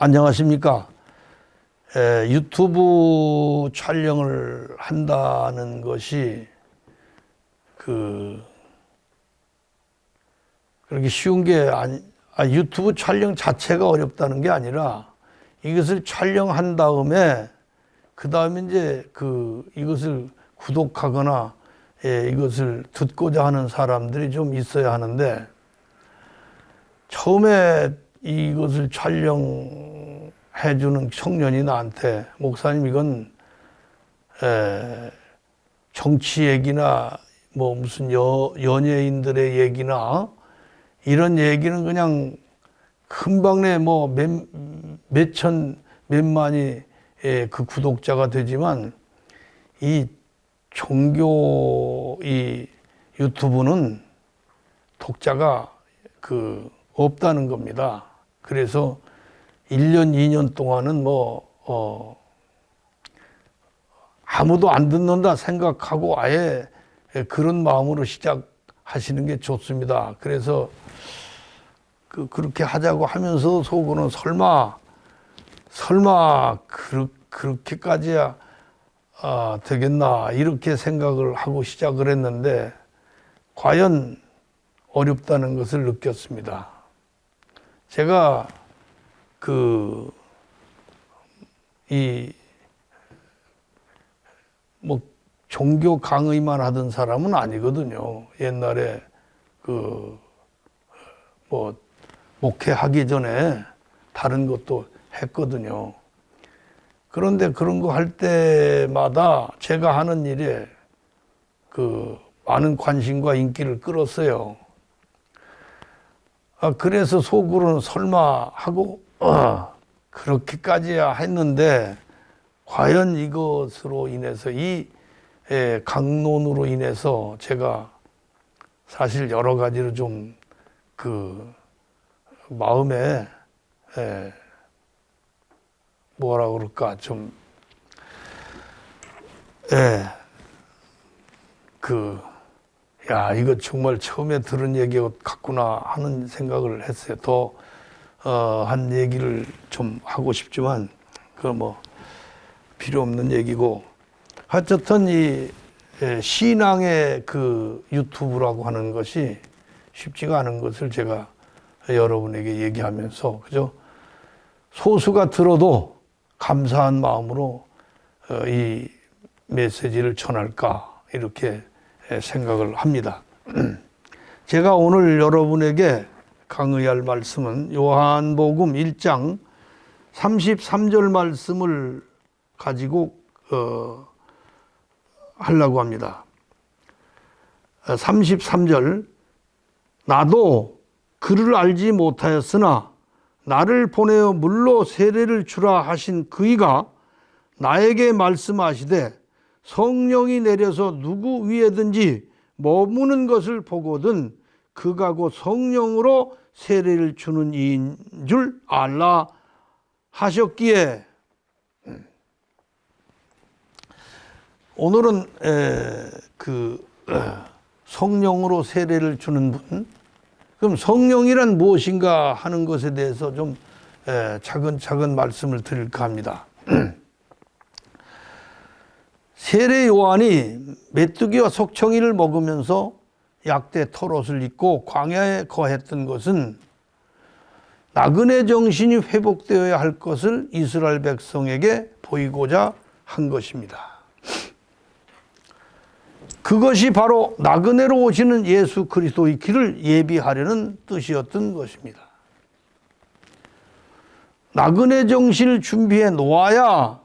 안녕하십니까. 유튜브 촬영을 한다는 것이 그렇게 쉬운 게 유튜브 촬영 자체가 어렵다는 게 아니라 이것을 촬영한 다음에 그 다음에 이제 이것을 구독하거나 이것을 듣고자 하는 사람들이 좀 있어야 하는데, 처음에 이것을 촬영해 주는 청년이 나한테 목사님 이건 정치 얘기나 뭐 무슨 연예인들의 얘기나 이런 얘기는 그냥 금방 내 뭐 몇천 몇만이 그 구독자가 되지만 이 종교 이 유튜브는 독자가 없다는 겁니다. 그래서 1년, 2년 동안은 아무도 안 듣는다 생각하고 아예 그런 마음으로 시작하시는 게 좋습니다. 그래서 그렇게 하자고 하면서 속으로는 설마 그렇게까지야 되겠나 이렇게 생각을 하고 시작을 했는데 과연 어렵다는 것을 느꼈습니다. 제가 종교 강의만 하던 사람은 아니거든요. 옛날에 목회하기 전에 다른 것도 했거든요. 그런데 그런 거 할 때마다 제가 하는 일에 많은 관심과 인기를 끌었어요. 그래서 속으로는 설마 하고 그렇게까지야 했는데, 과연 이것으로 인해서 이 강론으로 인해서 제가 사실 여러 가지로 좀 마음에 뭐라 그럴까 좀 이거 정말 처음에 들은 얘기 같구나 하는 생각을 했어요. 더 한 얘기를 좀 하고 싶지만 그건 필요 없는 얘기고, 어쨌든 이 신앙의 유튜브라고 하는 것이 쉽지가 않은 것을 제가 여러분에게 얘기하면서 그죠? 소수가 들어도 감사한 마음으로 이 메시지를 전할까 이렇게 생각을 합니다. 제가 오늘 여러분에게 강의할 말씀은 요한복음 1장 33절 말씀을 가지고 하려고 합니다. 33절, 나도 그를 알지 못하였으나 나를 보내어 물로 세례를 주라 하신 그이가 나에게 말씀하시되 성령이 내려서 누구 위에든지 머무는 것을 보거든 그가 곧 성령으로 세례를 주는 이인 줄 알라 하셨기에, 오늘은 성령으로 세례를 주는 분, 그럼 성령이란 무엇인가 하는 것에 대해서 좀 차근차근 말씀을 드릴까 합니다. 세례 요한이 메뚜기와 석청이를 먹으면서 약대 털옷을 입고 광야에 거했던 것은 나그네 정신이 회복되어야 할 것을 이스라엘 백성에게 보이고자 한 것입니다. 그것이 바로 나그네로 오시는 예수 그리스도의 길을 예비하려는 뜻이었던 것입니다. 나그네 정신을 준비해 놓아야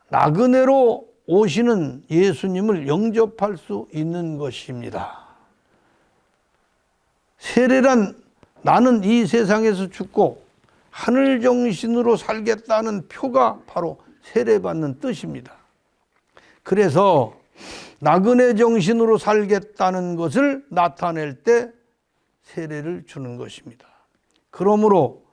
나그네로 오시는 예수님을 영접할 수 있는 것입니다. 세례란 나는 이 세상에서 죽고 하늘 정신으로 살겠다는 표가 바로 세례받는 뜻입니다. 그래서 나그네 정신으로 살겠다는 것을 나타낼 때 세례를 주는 것입니다. 그러므로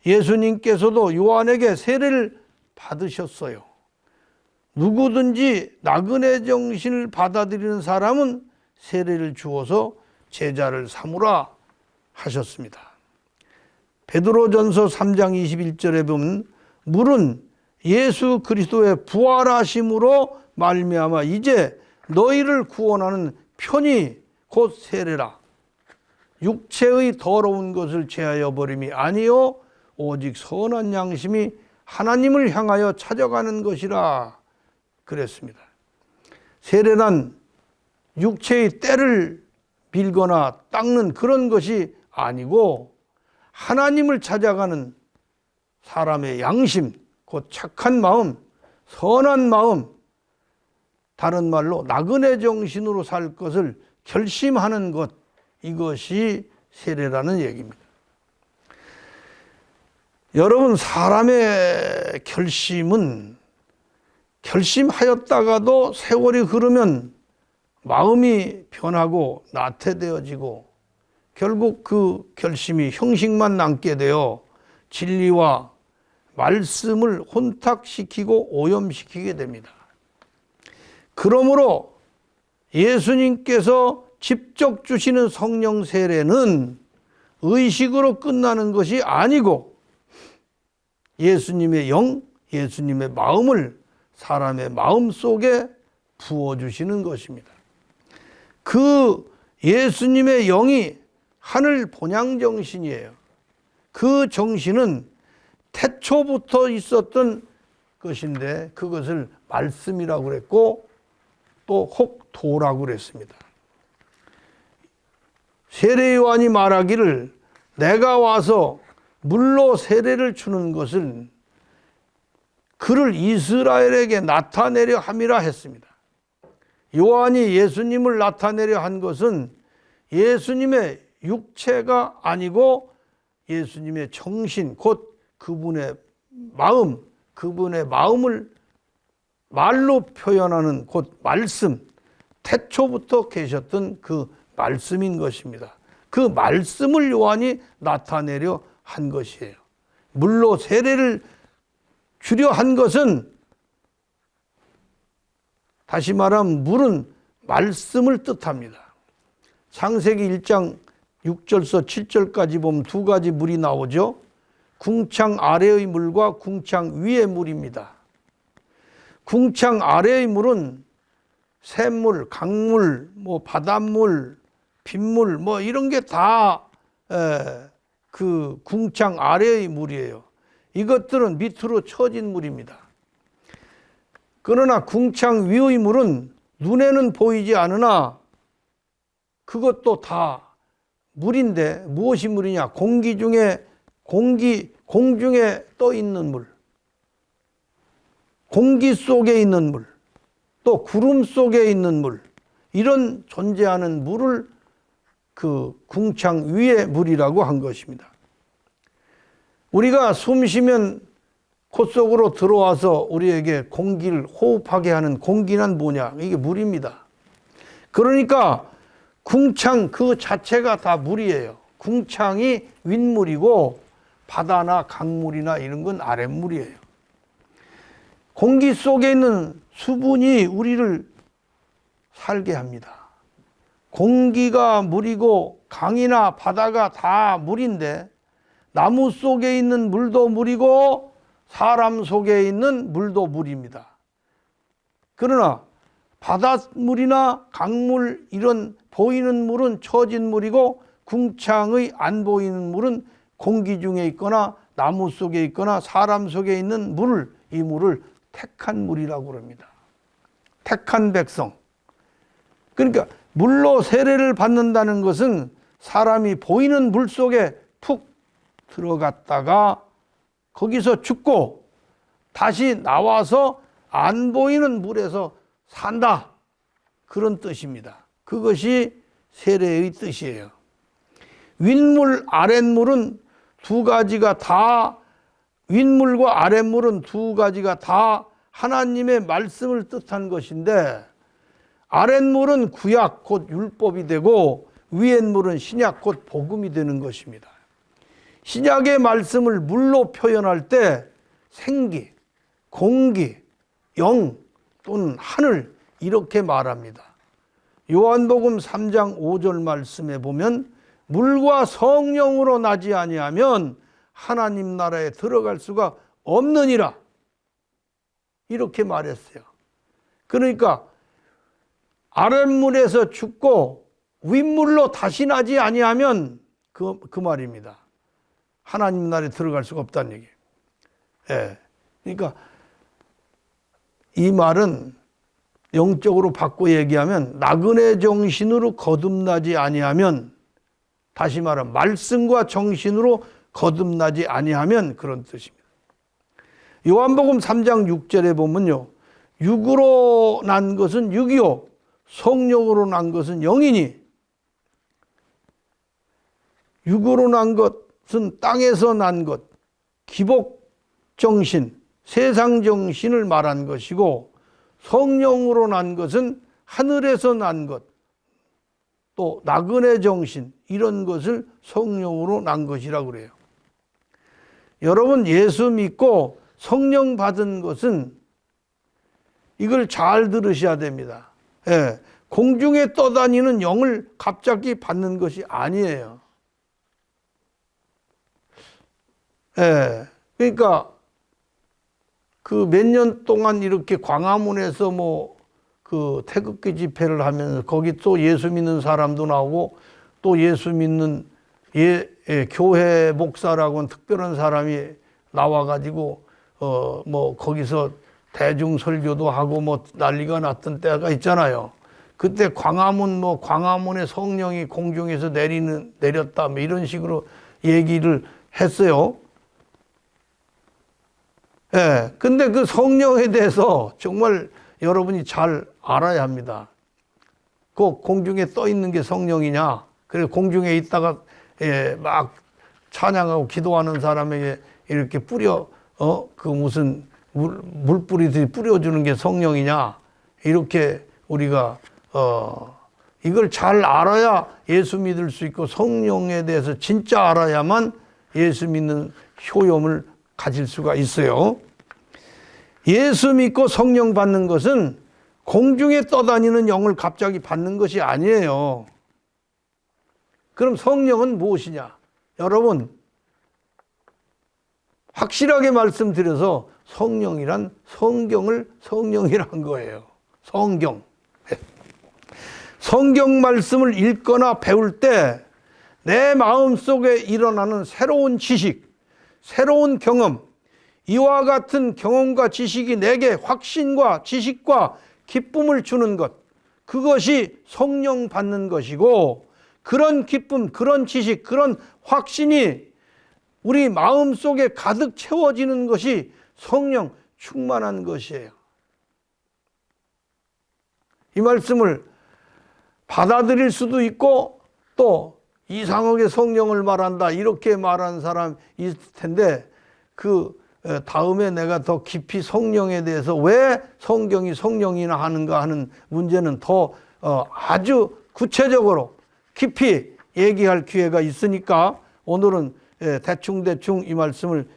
예수님께서도 요한에게 세례를 받으셨어요. 누구든지 나그네 정신을 받아들이는 사람은 세례를 주어서 제자를 삼으라 하셨습니다. 베드로전서 3장 21절에 보면 물은 예수 그리스도의 부활하심으로 말미암아 이제 너희를 구원하는 편이 곧 세례라. 육체의 더러운 것을 제하여 버림이 아니요 오직 선한 양심이 하나님을 향하여 찾아가는 것이라 그랬습니다. 세례란 육체의 때를 밀거나 닦는 그런 것이 아니고 하나님을 찾아가는 사람의 양심, 곧 착한 마음, 선한 마음, 다른 말로 나그네 정신으로 살 것을 결심하는 것, 이것이 세례라는 얘기입니다. 여러분, 사람의 결심은 결심하였다가도 세월이 흐르면 마음이 변하고 나태되어지고 결국 그 결심이 형식만 남게 되어 진리와 말씀을 혼탁시키고 오염시키게 됩니다. 그러므로 예수님께서 직접 주시는 성령 세례는 의식으로 끝나는 것이 아니고 예수님의 영, 예수님의 마음을 사람의 마음 속에 부어주시는 것입니다. 그 예수님의 영이 하늘 본향 정신이에요. 그 정신은 태초부터 있었던 것인데 그것을 말씀이라고 그랬고 또 혹도라고 그랬습니다. 세례 요한이 말하기를 내가 와서 물로 세례를 주는 것은 그를 이스라엘에게 나타내려 함이라 했습니다. 요한이 예수님을 나타내려 한 것은 예수님의 육체가 아니고 예수님의 정신, 곧 그분의 마음, 그분의 마음을 말로 표현하는 곧 말씀, 태초부터 계셨던 그 말씀인 것입니다. 그 말씀을 요한이 나타내려 한 것이에요. 물로 세례를 주려 한 것은 다시 말하면 물은 말씀을 뜻합니다. 창세기 1장 6절서 7절까지 보면 두 가지 물이 나오죠. 궁창 아래의 물과 궁창 위의 물입니다. 궁창 아래의 물은 샘물, 강물, 바닷물, 빗물 이런 게 다 그 궁창 아래의 물이에요. 이것들은 밑으로 처진 물입니다. 그러나 궁창 위의 물은 눈에는 보이지 않으나 그것도 다 물인데 무엇이 물이냐? 공기 중에 공중에 떠 있는 물, 공기 속에 있는 물, 또 구름 속에 있는 물, 이런 존재하는 물을 그 궁창 위의 물이라고 한 것입니다. 우리가 숨 쉬면 코 속으로 들어와서 우리에게 공기를 호흡하게 하는 공기는 뭐냐? 이게 물입니다. 그러니까 궁창 그 자체가 다 물이에요. 궁창이 윗물이고 바다나 강물이나 이런 건 아랫물이에요. 공기 속에 있는 수분이 우리를 살게 합니다. 공기가 물이고 강이나 바다가 다 물인데 나무 속에 있는 물도 물이고 사람 속에 있는 물도 물입니다. 그러나 바닷물이나 강물 이런 보이는 물은 처진 물이고 궁창의 안 보이는 물은 공기 중에 있거나 나무 속에 있거나 사람 속에 있는 물을, 이 물을 택한 물이라고 합니다. 택한 백성. 그러니까 물로 세례를 받는다는 것은 사람이 보이는 물 속에 푹 들어갔다가 거기서 죽고 다시 나와서 안 보이는 물에서 산다, 그런 뜻입니다. 그것이 세례의 뜻이에요. 윗물, 아랫물은 두 가지가 다, 윗물과 아랫물은 두 가지가 다 하나님의 말씀을 뜻한 것인데 아랫물은 구약 곧 율법이 되고 위랫물은 신약 곧 복음이 되는 것입니다. 신약의 말씀을 물로 표현할 때 생기, 공기, 영 또는 하늘 이렇게 말합니다. 요한복음 3장 5절 말씀에 보면 물과 성령으로 나지 아니하면 하나님 나라에 들어갈 수가 없느니라. 이렇게 말했어요. 그러니까 아랫물에서 죽고 윗물로 다시 나지 아니하면 그 말입니다. 하나님 나라에 들어갈 수가 없다는 얘기예요. 예. 그러니까 이 말은 영적으로 바꿔 얘기하면 나그네 정신으로 거듭나지 아니하면, 다시 말하면 말씀과 정신으로 거듭나지 아니하면 그런 뜻입니다. 요한복음 3장 6절에 보면요, 육으로 난 것은 육이요 성령으로 난 것은 영이니, 육으로 난 것은 땅에서 난 것, 기복정신, 세상정신을 말한 것이고, 성령으로 난 것은 하늘에서 난 것, 또 나그네 정신, 이런 것을 성령으로 난 것이라고 그래요. 여러분, 예수 믿고 성령 받은 것은, 이걸 잘 들으셔야 됩니다. 예, 공중에 떠다니는 영을 갑자기 받는 것이 아니에요. 예, 그러니까 그 몇 년 동안 이렇게 광화문에서 그 태극기 집회를 하면서 거기 또 예수 믿는 사람도 나오고, 또 예수 믿는 교회 목사라고는 특별한 사람이 나와가지고 거기서 대중 설교도 하고 난리가 났던 때가 있잖아요. 그때 광화문에 성령이 공중에서 내렸다 이런 식으로 얘기를 했어요. 예. 근데 그 성령에 대해서 정말 여러분이 잘 알아야 합니다. 그 공중에 떠 있는 게 성령이냐? 그래서 공중에 있다가 막 찬양하고 기도하는 사람에게 이렇게 그 무슨 물 뿌리듯이 뿌려주는 게 성령이냐? 이렇게 우리가 이걸 잘 알아야 예수 믿을 수 있고, 성령에 대해서 진짜 알아야만 예수 믿는 효용을 가질 수가 있어요. 예수 믿고 성령 받는 것은 공중에 떠다니는 영을 갑자기 받는 것이 아니에요. 그럼 성령은 무엇이냐? 여러분, 확실하게 말씀드려서 성령이란 성경을 성령이란 거예요. 성경. 성경 말씀을 읽거나 배울 때 내 마음속에 일어나는 새로운 지식, 새로운 경험, 이와 같은 경험과 지식이 내게 확신과 지식과 기쁨을 주는 것, 그것이 성령 받는 것이고, 그런 기쁨, 그런 지식, 그런 확신이 우리 마음속에 가득 채워지는 것이 성령 충만한 것이에요. 이 말씀을 받아들일 수도 있고, 또 이상하게 성령을 말한다 이렇게 말하는 사람 있을 텐데, 그 다음에 내가 더 깊이 성령에 대해서 왜 성경이 성령이나 하는가 하는 문제는 더 아주 구체적으로 깊이 얘기할 기회가 있으니까 오늘은 대충 이 말씀을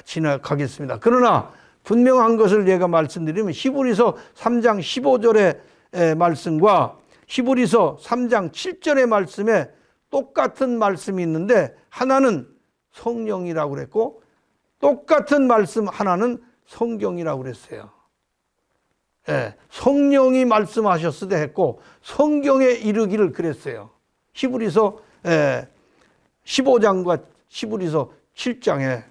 지나가겠습니다. 그러나 분명한 것을 제가 말씀드리면, 히브리서 3장 15절의 말씀과 히브리서 3장 7절의 말씀에 똑같은 말씀이 있는데, 하나는 성령이라고 그랬고 똑같은 말씀 하나는 성경이라고 그랬어요. 성령이 말씀하셨으되 했고 성경에 이르기를 그랬어요. 히브리서 15장과 히브리서 7장에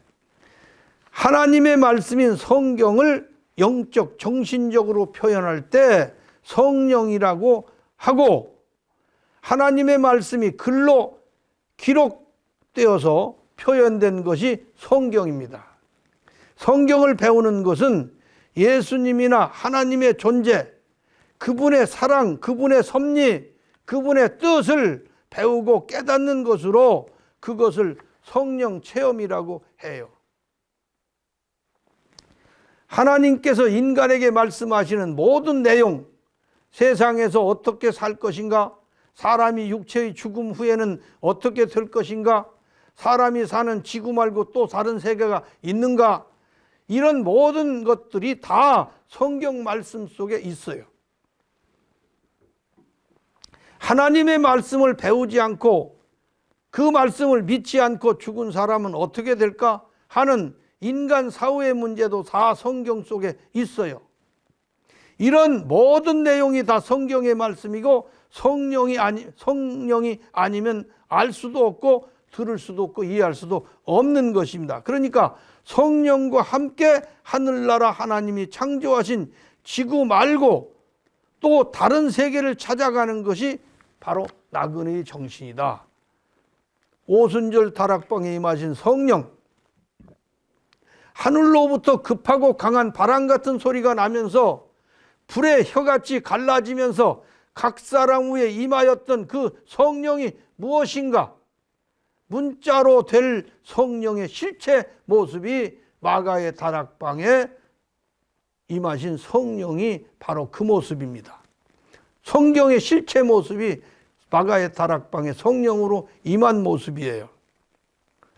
하나님의 말씀인 성경을 영적, 정신적으로 표현할 때 성령이라고 하고, 하나님의 말씀이 글로 기록되어서 표현된 것이 성경입니다. 성경을 배우는 것은 예수님이나 하나님의 존재, 그분의 사랑, 그분의 섭리, 그분의 뜻을 배우고 깨닫는 것으로 그것을 성령 체험이라고 해요. 하나님께서 인간에게 말씀하시는 모든 내용, 세상에서 어떻게 살 것인가, 사람이 육체의 죽음 후에는 어떻게 될 것인가, 사람이 사는 지구 말고 또 다른 세계가 있는가, 이런 모든 것들이 다 성경 말씀 속에 있어요. 하나님의 말씀을 배우지 않고 그 말씀을 믿지 않고 죽은 사람은 어떻게 될까 하는 인간 사후의 문제도 다 성경 속에 있어요. 이런 모든 내용이 다 성경의 말씀이고 성령이 아니면 알 수도 없고 들을 수도 없고 이해할 수도 없는 것입니다. 그러니까 성령과 함께 하늘나라 하나님이 창조하신 지구 말고 또 다른 세계를 찾아가는 것이 바로 나그네의 정신이다. 오순절 다락방에 임하신 성령, 하늘로부터 급하고 강한 바람 같은 소리가 나면서 불의 혀같이 갈라지면서 각 사람 위에 임하였던 그 성령이 무엇인가? 문자로 될 성령의 실체 모습이 마가의 다락방에 임하신 성령이 바로 그 모습입니다. 성경의 실체 모습이 마가의 다락방에 성령으로 임한 모습이에요.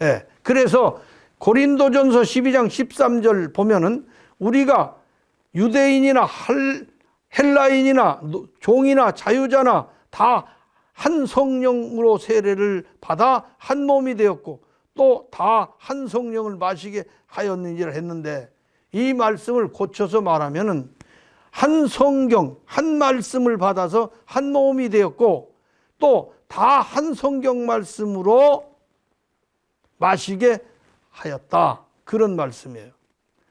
예, 그래서 고린도전서 12장 13절 보면은 우리가 유대인이나 헬라인이나 종이나 자유자나 다 한 성령으로 세례를 받아 한 몸이 되었고 또 다 한 성령을 마시게 하였는지라 했는데, 이 말씀을 고쳐서 말하면은 한 성경 한 말씀을 받아서 한 몸이 되었고 또 다 한 성경 말씀으로 마시게 하였다, 그런 말씀이에요.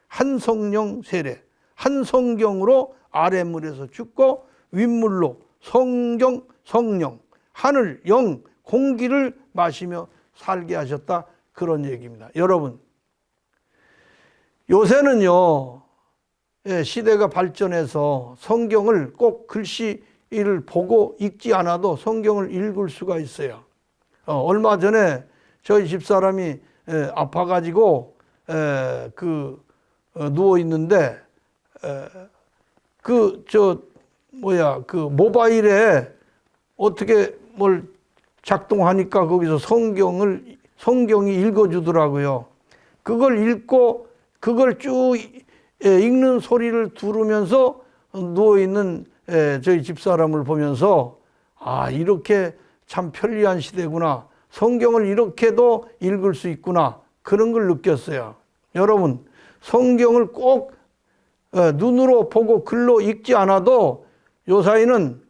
한 성령 세례, 한 성경으로 아랫물에서 죽고 윗물로 성경 성령 하늘 영 공기를 마시며 살게 하셨다, 그런 얘기입니다. 여러분, 요새는요 시대가 발전해서 성경을 꼭 글씨를 보고 읽지 않아도 성경을 읽을 수가 있어요. 얼마 전에 저희 집사람이 아파가지고 누워 있는데 그 모바일에 어떻게 뭘 작동하니까 거기서 성경이 읽어주더라고요. 그걸 읽고 그걸 쭉 읽는 소리를 들으면서 누워있는 저희 집사람을 보면서 이렇게 참 편리한 시대구나, 성경을 이렇게도 읽을 수 있구나, 그런 걸 느꼈어요. 여러분, 성경을 꼭 눈으로 보고 글로 읽지 않아도 요사이는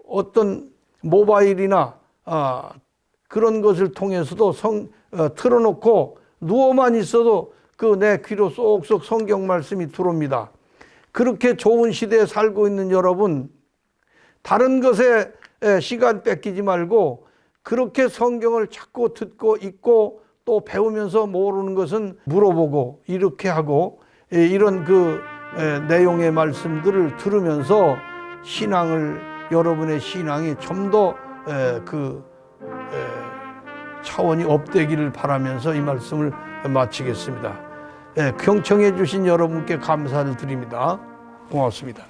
어떤 모바일이나 그런 것을 통해서도 틀어놓고 누워만 있어도 내 귀로 쏙쏙 성경 말씀이 들어옵니다. 그렇게 좋은 시대에 살고 있는 여러분, 다른 것에 시간 뺏기지 말고 그렇게 성경을 자꾸 듣고 읽고 또 배우면서 모르는 것은 물어보고 이렇게 하고, 이런 내용의 말씀들을 들으면서 여러분의 신앙이 좀 더 차원이 업되기를 바라면서 이 말씀을 마치겠습니다. 경청해 주신 여러분께 감사를 드립니다. 고맙습니다.